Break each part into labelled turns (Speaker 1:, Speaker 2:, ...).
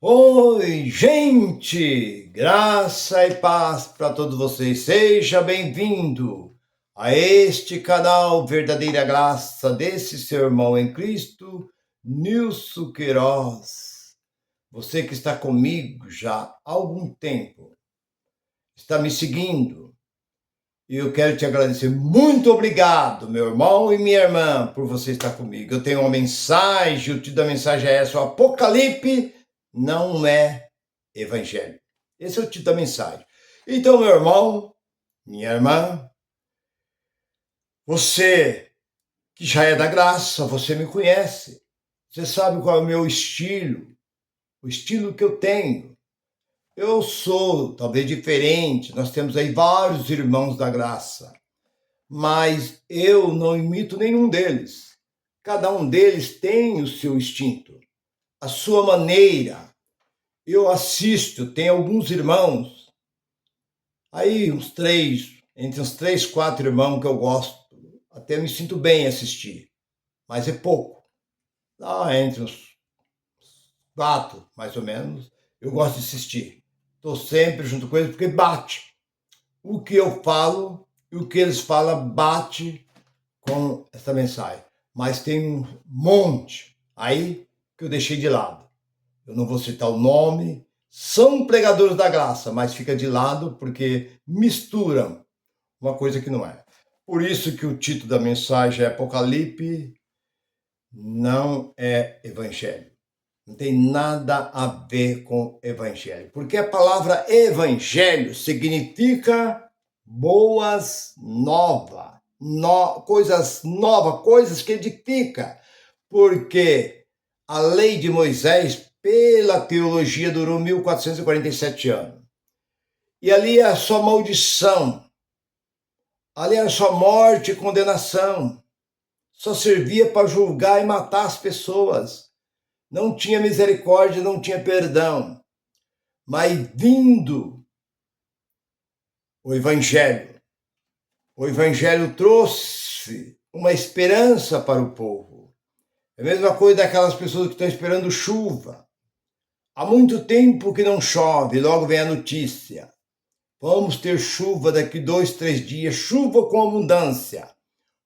Speaker 1: Oi, gente! Graça e paz para todos vocês. Seja bem-vindo a este canal Verdadeira Graça desse seu irmão em Cristo, Nilson Queiroz. Você que está comigo já há algum tempo, está me seguindo, e eu quero te agradecer. Muito obrigado, meu irmão e minha irmã, por você estar comigo. Eu tenho uma mensagem, o título da mensagem é essa: o Apocalipse não é Evangelho. Esse é o título da mensagem. Então, meu irmão, minha irmã, você que já é da graça, você me conhece, você sabe qual é o meu estilo, o estilo que eu tenho. Eu sou talvez diferente, nós temos aí vários irmãos da graça, mas eu não imito nenhum deles. Cada um deles tem o seu instinto, a sua maneira. Eu assisto, tem alguns irmãos, aí entre uns três, quatro irmãos que eu gosto, até me sinto bem assistir, mas é pouco. Entre uns quatro, mais ou menos, eu gosto de assistir. Estou sempre junto com eles porque bate. O que eu falo e o que eles falam bate com essa mensagem. Mas tem um monte aí que eu deixei de lado. Eu não vou citar o nome, são pregadores da graça, mas fica de lado porque misturam uma coisa que não é. Por isso que o título da mensagem é Apocalipse não é Evangelho. Não tem nada a ver com Evangelho. Porque a palavra Evangelho significa boas novas, coisas novas, coisas que edificam. Porque a lei de Moisés, pela teologia, durou 1447 anos. E ali é só maldição. Ali era só morte e condenação. Só servia para julgar e matar as pessoas. Não tinha misericórdia, não tinha perdão. Mas vindo o Evangelho trouxe uma esperança para o povo. É a mesma coisa daquelas pessoas que estão esperando chuva. Há muito tempo que não chove, logo vem a notícia. Vamos ter chuva daqui 2, 3 dias, chuva com abundância.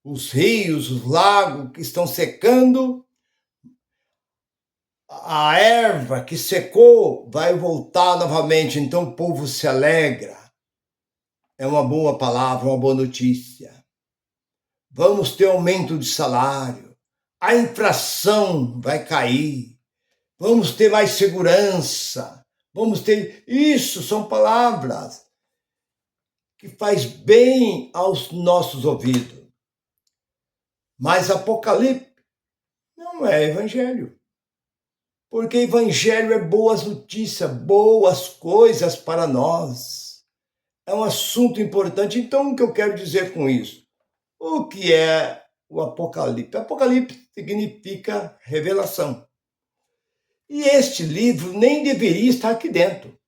Speaker 1: Os rios, os lagos que estão secando, a erva que secou vai voltar novamente, então o povo se alegra. É uma boa palavra, uma boa notícia. Vamos ter aumento de salário, a inflação vai cair, vamos ter mais segurança, vamos ter... Isso são palavras que faz bem aos nossos ouvidos. Mas Apocalipse não é Evangelho. Porque Evangelho é boas notícias, boas coisas para nós. É um assunto importante. Então, o que eu quero dizer com isso? O que é o Apocalipse? Apocalipse significa revelação. E este livro nem deveria estar aqui dentro.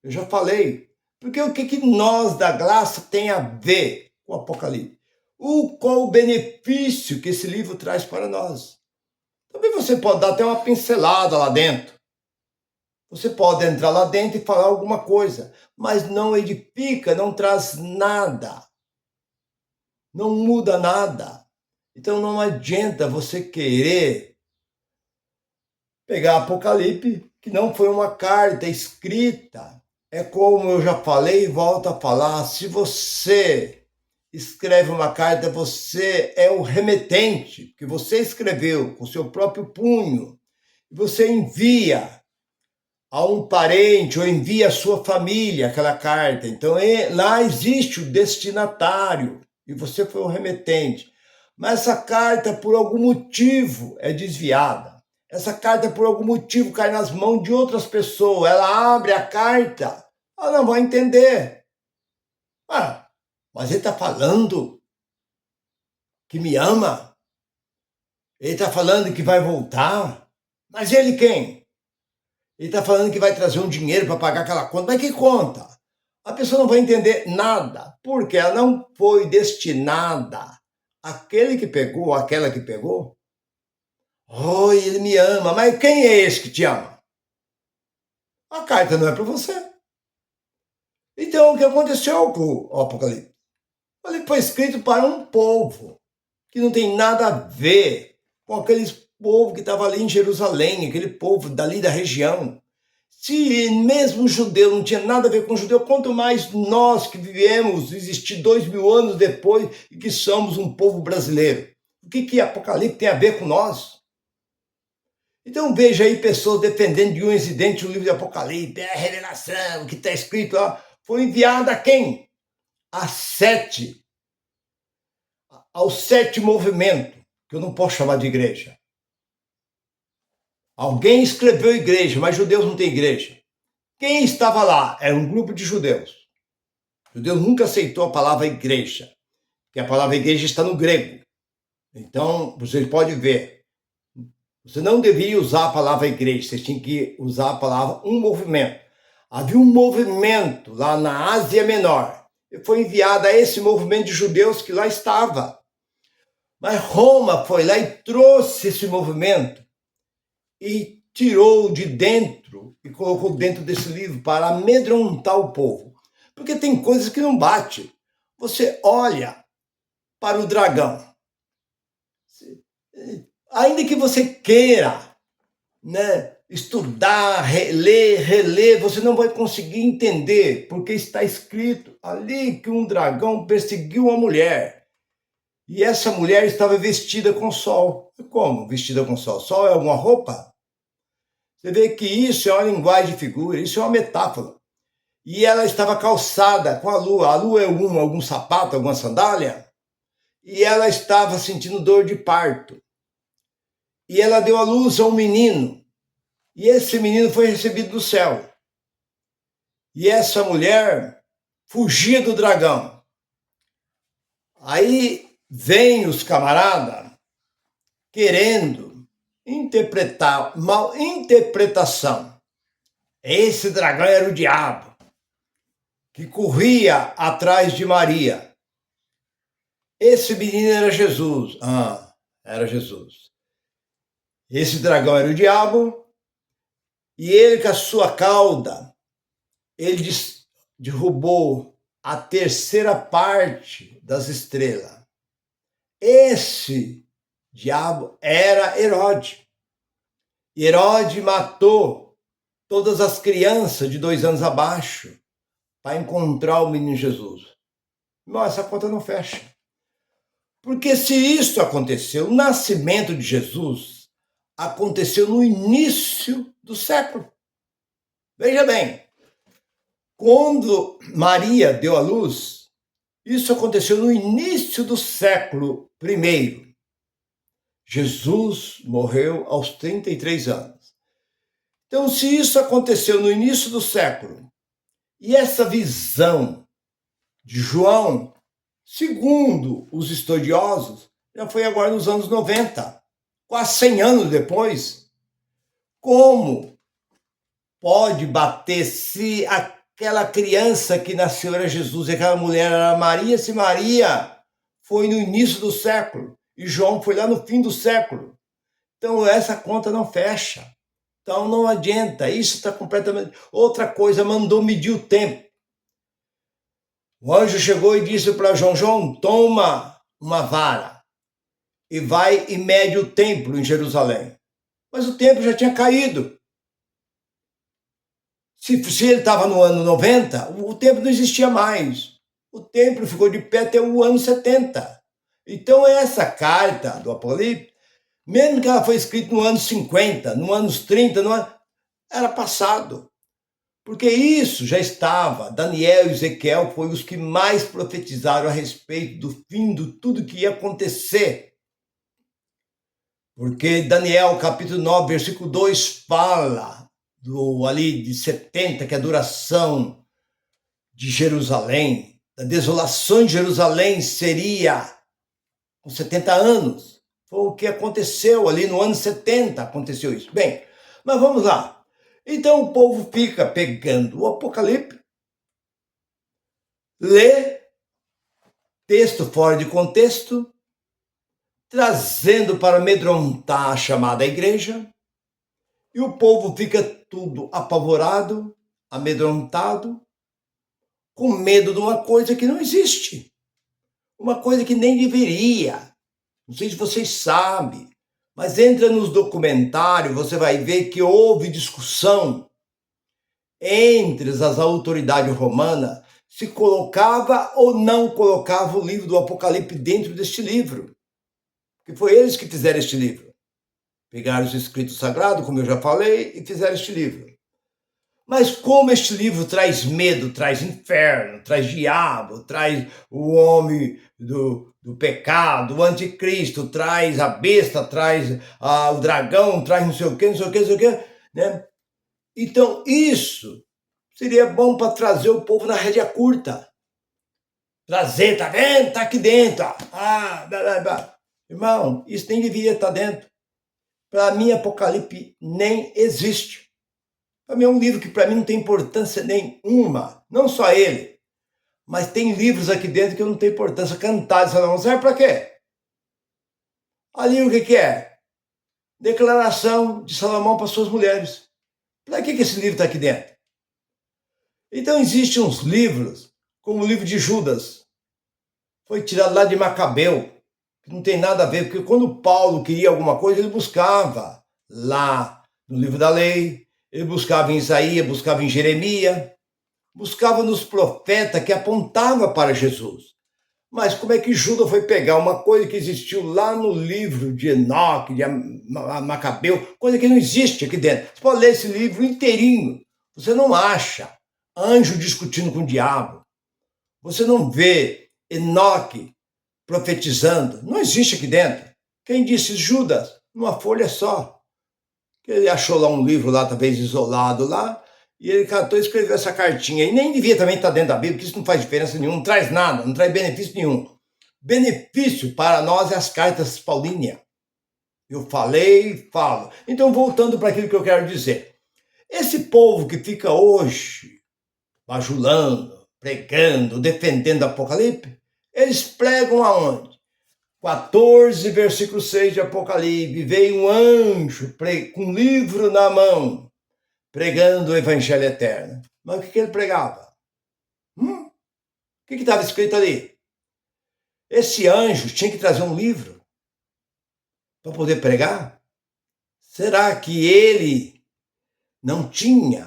Speaker 1: Eu já falei. Porque o que nós da graça tem a ver com o Apocalipse? Qual o benefício que esse livro traz para nós? Também você pode dar até uma pincelada lá dentro. Você pode entrar lá dentro e falar alguma coisa, mas não edifica, não traz nada. Não muda nada. Então não adianta você querer pegar Apocalipse, que não foi uma carta escrita. É como eu já falei e volto a falar, se você escreve uma carta, você é o remetente, que você escreveu com seu próprio punho, e você envia a um parente ou envia à sua família aquela carta. Então lá existe o destinatário e você foi o remetente. Mas essa carta, por algum motivo, é desviada. Essa carta, por algum motivo, cai nas mãos de outras pessoas. Ela abre a carta, ela não vai entender. Mas ele está falando que me ama? Ele está falando que vai voltar? Mas ele quem? Ele está falando que vai trazer um dinheiro para pagar aquela conta. Mas que conta? A pessoa não vai entender nada, porque ela não foi destinada àquele que pegou, àquela que pegou. Ele me ama, mas quem é esse que te ama? A carta não é para você. Então, o que aconteceu com o Apocalipse? Ele foi escrito para um povo que não tem nada a ver com aqueles povo que estava ali em Jerusalém, aquele povo dali da região. Se mesmo o judeu não tinha nada a ver com o judeu, quanto mais nós que vivemos, existir 2000 anos depois e que somos um povo brasileiro. O que Apocalipse tem a ver com nós? Então veja aí pessoas defendendo de um incidente do livro de Apocalipse, a revelação que está escrito lá, foi enviada a quem? Ao 7 movimento, que eu não posso chamar de igreja. Alguém escreveu igreja, mas judeus não têm igreja. Quem estava lá? Era um grupo de judeus. Judeus nunca aceitou a palavra igreja, porque a palavra igreja está no grego. Então, você pode ver, você não deveria usar a palavra igreja, você tinha que usar a palavra um movimento. Havia um movimento lá na Ásia Menor, e foi enviado a esse movimento de judeus que lá estava. Mas Roma foi lá e trouxe esse movimento e tirou de dentro e colocou dentro desse livro para amedrontar o povo. Porque tem coisas que não bate. Você olha para o dragão. Ainda que você queira, né, estudar, reler, você não vai conseguir entender, porque está escrito ali que um dragão perseguiu uma mulher. E essa mulher estava vestida com sol. Como vestida com sol? Sol é alguma roupa? Você vê que isso é uma linguagem de figura, isso é uma metáfora. E ela estava calçada com a lua. A lua é algum sapato, alguma sandália? E ela estava sentindo dor de parto. E ela deu à luz a um menino. E esse menino foi recebido do céu. E essa mulher fugia do dragão. Aí vem os camaradas querendo interpretar, mal interpretação. Esse dragão era o diabo, que corria atrás de Maria. Esse menino era Jesus. Era Jesus. Esse dragão era o diabo, e ele com a sua cauda, ele derrubou a terceira parte das estrelas. Esse diabo era Herodes. Herodes matou todas as crianças de 2 anos abaixo para encontrar o menino Jesus. Não, essa conta não fecha. Porque se isso aconteceu, o nascimento de Jesus aconteceu no início do século. Veja bem, quando Maria deu à luz, isso aconteceu no início do século I. Jesus morreu aos 33 anos. Então, se isso aconteceu no início do século, e essa visão de João, segundo os estudiosos, já foi agora nos anos 90, quase 100 anos depois, como pode bater se aquela criança que nasceu era Jesus e aquela mulher era Maria, se Maria foi no início do século e João foi lá no fim do século? Então essa conta não fecha. Então não adianta, isso está completamente... Outra coisa, mandou medir o tempo. O anjo chegou e disse para João, toma uma vara e vai e mede o templo em Jerusalém. Mas o templo já tinha caído. Se ele estava no ano 90, o templo não existia mais. O templo ficou de pé até o ano 70. Então essa carta do Apocalipse, mesmo que ela foi escrita no ano 50, no anos 30, era passado. Porque isso já estava. Daniel e Ezequiel foram os que mais profetizaram a respeito do fim de tudo que ia acontecer. Porque Daniel, capítulo 9, versículo 2, fala ali de 70, que é a duração de Jerusalém, da desolação de Jerusalém seria com 70 anos. Foi o que aconteceu ali no ano 70, aconteceu isso. Bem, mas vamos lá. Então o povo fica pegando o Apocalipse, lê texto fora de contexto, trazendo para amedrontar a chamada igreja, E o povo fica tudo apavorado, amedrontado, com medo de uma coisa que não existe. Uma coisa que nem deveria. Não sei se vocês sabem, mas entra nos documentários, você vai ver que houve discussão entre as autoridades romanas se colocava ou não colocava o livro do Apocalipse dentro deste livro. Porque foi eles que fizeram este livro. Pegaram os escritos sagrados, como eu já falei, e fizeram este livro. Mas como este livro traz medo, traz inferno, traz diabo, traz o homem do pecado, o anticristo, traz a besta, traz o dragão, traz não sei o quê, né? Então isso seria bom para trazer o povo na rédea curta. Trazer, tá vendo? Tá aqui dentro. Blá, blá. Irmão, isso nem deveria estar dentro. Para mim, Apocalipse nem existe. Para mim é um livro que para mim não tem importância nenhuma. Não só ele, mas tem livros aqui dentro que não tem importância. Cantares de Salomão serve para quê? Ali o que é? Declaração de Salomão para suas mulheres. Para que esse livro está aqui dentro? Então existem uns livros, como o livro de Judas. Foi tirado lá de Macabeu, que não tem nada a ver, porque quando Paulo queria alguma coisa, ele buscava lá no livro da lei, ele buscava em Isaías, buscava em Jeremias, buscava nos profetas que apontavam para Jesus. Mas como é que Judas foi pegar uma coisa que existiu lá no livro de Enoque, de Macabeu, coisa que não existe aqui dentro? Você pode ler esse livro inteirinho, você não acha anjo discutindo com o diabo, você não vê Enoque profetizando, não existe aqui dentro. Quem disse? Judas, numa folha só. Ele achou lá um livro lá, talvez isolado lá, e ele catou e escreveu essa cartinha. E nem devia também estar dentro da Bíblia, porque isso não faz diferença nenhuma, não traz nada, não traz benefício nenhum. Benefício para nós é as cartas paulíneas. Eu falei e falo. Então, voltando para aquilo que eu quero dizer. Esse povo que fica hoje bajulando, pregando, defendendo o Apocalipse, eles pregam aonde? 14, versículo 6 de Apocalipse, veio um anjo com um livro na mão, pregando o evangelho eterno. Mas o que ele pregava? O que estava escrito ali? Esse anjo tinha que trazer um livro para poder pregar? Será que ele não tinha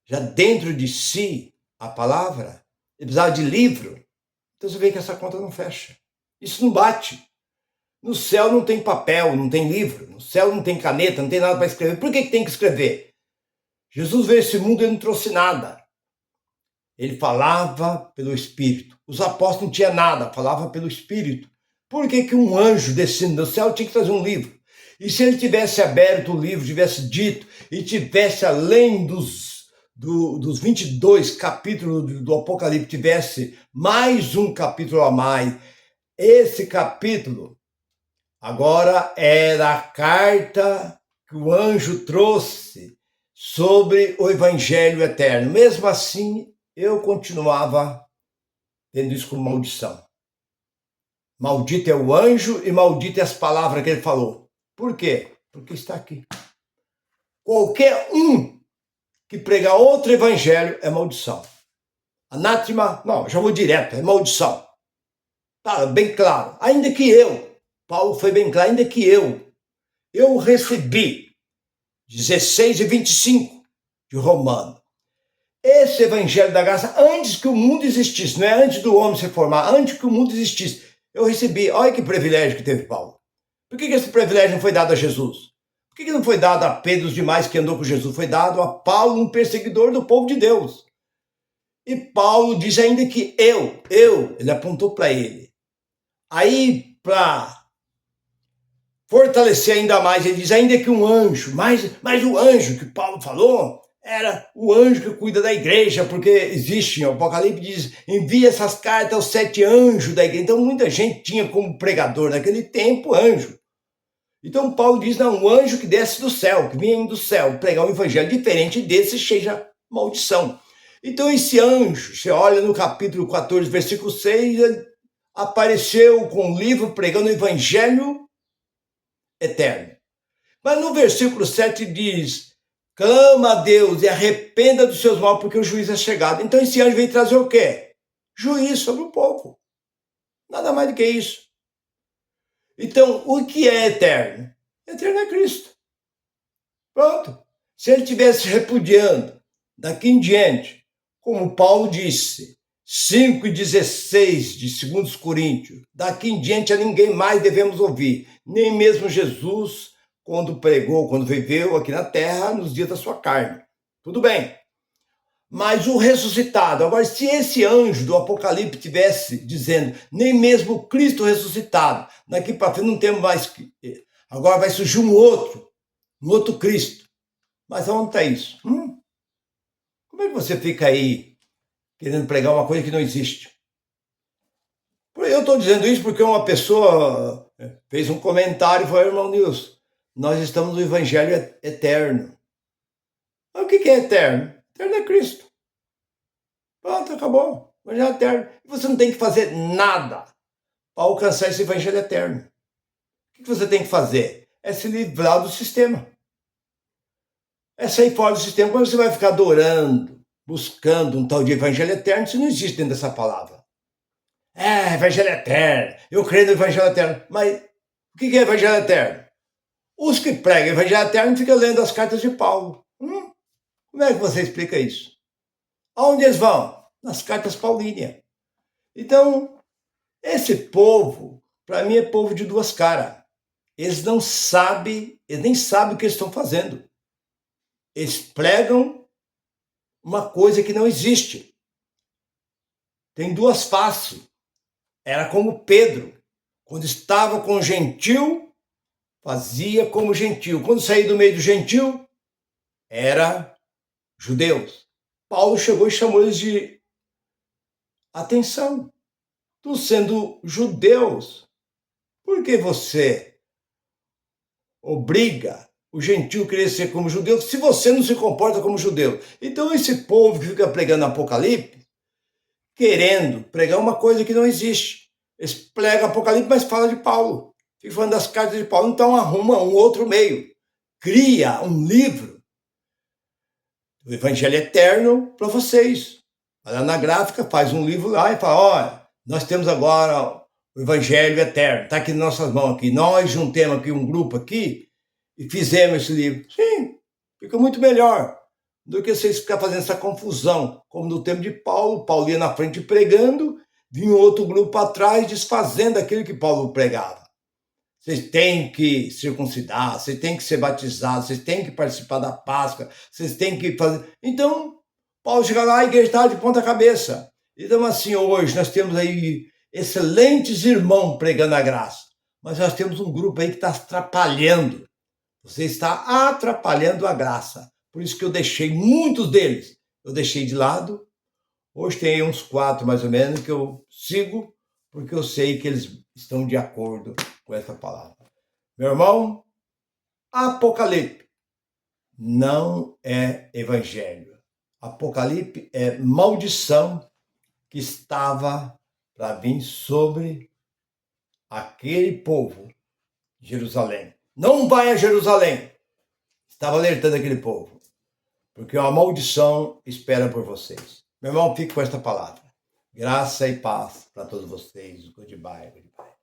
Speaker 1: já dentro de si a palavra? Ele precisava de livro? Então você vê que essa conta não fecha. Isso não bate. No céu não tem papel, não tem livro. No céu não tem caneta, não tem nada para escrever. Por que tem que escrever? Jesus veio a esse mundo e não trouxe nada. Ele falava pelo Espírito. Os apóstolos não tinham nada, falavam pelo Espírito. Por que um anjo descendo do céu tinha que trazer um livro? E se ele tivesse aberto o livro, tivesse dito, e tivesse além dos 22 capítulos do Apocalipse, tivesse mais um capítulo a mais, esse capítulo agora era a carta que o anjo trouxe sobre o evangelho eterno. Mesmo assim, eu continuava tendo isso como maldição. Maldito é o anjo e maldito é as palavras que ele falou. Por quê? Porque está aqui. Qualquer um que pregar outro evangelho é maldição. Anátema, não, já vou direto, é maldição. Tá bem claro. Ainda que Paulo foi bem claro, ainda que eu recebi 16 e 25 de Romano. Esse evangelho da graça, antes que o mundo existisse, não é antes do homem se formar, antes que o mundo existisse, eu recebi. Olha que privilégio que teve Paulo. Por que esse privilégio não foi dado a Jesus? Por que não foi dado a Pedro e os demais que andou com Jesus? Foi dado a Paulo, um perseguidor do povo de Deus. E Paulo diz ainda que ele apontou para ele. Aí, para fortalecer ainda mais, ele diz ainda que um anjo, mas o anjo que Paulo falou era o anjo que cuida da igreja, porque existe, o Apocalipse diz, envia essas cartas aos 7 anjos da igreja. Então muita gente tinha como pregador naquele tempo anjo. Então Paulo diz, não, um anjo que desce do céu, que vem do céu, pregar um evangelho diferente desse, seja maldição. Então esse anjo, você olha no capítulo 14, versículo 6, ele apareceu com um livro pregando o evangelho eterno. Mas no versículo 7 diz, clama a Deus e arrependa dos seus maus, porque o juiz é chegado. Então esse anjo veio trazer o quê? Juízo sobre o povo. Nada mais do que isso. Então, o que é eterno? Eterno é Cristo. Pronto. Se ele estivesse repudiando daqui em diante, como Paulo disse, 5:16 de 2 Coríntios, daqui em diante a ninguém mais devemos ouvir, nem mesmo Jesus, quando pregou, quando viveu aqui na terra, nos dias da sua carne. Tudo bem. Mas o ressuscitado, agora, se esse anjo do Apocalipse estivesse dizendo, nem mesmo Cristo ressuscitado, daqui para frente não temos mais, agora vai surgir um outro Cristo. Mas onde está isso? Como é que você fica aí querendo pregar uma coisa que não existe? Eu estou dizendo isso porque uma pessoa fez um comentário e falou, irmão Nilson, nós estamos no Evangelho eterno. Mas o que é eterno? Eterno é Cristo. Pronto, acabou. O Evangelho eterno. Você não tem que fazer nada para alcançar esse Evangelho eterno. O que você tem que fazer? É se livrar do sistema. É sair fora do sistema. Quando você vai ficar adorando, buscando um tal de Evangelho eterno, isso não existe dentro dessa palavra. Evangelho eterno. Eu creio no Evangelho eterno. Mas o que é Evangelho eterno? Os que pregam Evangelho eterno ficam lendo as cartas de Paulo. Como é que você explica isso? Aonde eles vão? Nas cartas paulíneas. Então, esse povo, para mim, é povo de duas caras. Eles não sabem, eles nem sabem o que eles estão fazendo. Eles pregam uma coisa que não existe. Tem duas faces. Era como Pedro. Quando estava com o gentil, fazia como gentil. Quando saía do meio do gentil, era judeus. Paulo chegou e chamou eles de atenção. Tu sendo judeus, por que você obriga o gentil a querer ser como judeu se você não se comporta como judeu? Então esse povo que fica pregando Apocalipse, querendo pregar uma coisa que não existe. Eles pregam Apocalipse, mas fala de Paulo. Fica falando das cartas de Paulo, então arruma um outro meio. Cria um livro do Evangelho Eterno para vocês. Vai lá na gráfica, faz um livro lá e fala, olha, nós temos agora o Evangelho Eterno, está aqui nas nossas mãos aqui. Nós juntemos aqui um grupo aqui e fizemos esse livro. Sim, fica muito melhor do que vocês ficar fazendo essa confusão, como no tempo de Paulo. Paulo ia na frente pregando, vinha um outro grupo atrás desfazendo aquilo que Paulo pregava. Vocês têm que circuncidar, vocês têm que ser batizados, vocês têm que participar da Páscoa, vocês têm que fazer... Então, Paulo chega lá e a igreja está de ponta cabeça. Então, assim, hoje nós temos aí excelentes irmãos pregando a graça, mas nós temos um grupo aí que está atrapalhando. Você está atrapalhando a graça. Por isso que eu deixei muitos deles, eu deixei de lado. Hoje tem uns 4 mais ou menos que eu sigo, porque eu sei que eles estão de acordo com essa palavra. Meu irmão, Apocalipse não é evangelho. Apocalipse é maldição que estava para vir sobre aquele povo de Jerusalém. Não vai a Jerusalém. Estava alertando aquele povo, porque uma maldição espera por vocês. Meu irmão, fique com esta palavra. Graça e paz para todos vocês. Goodbye, goodbye.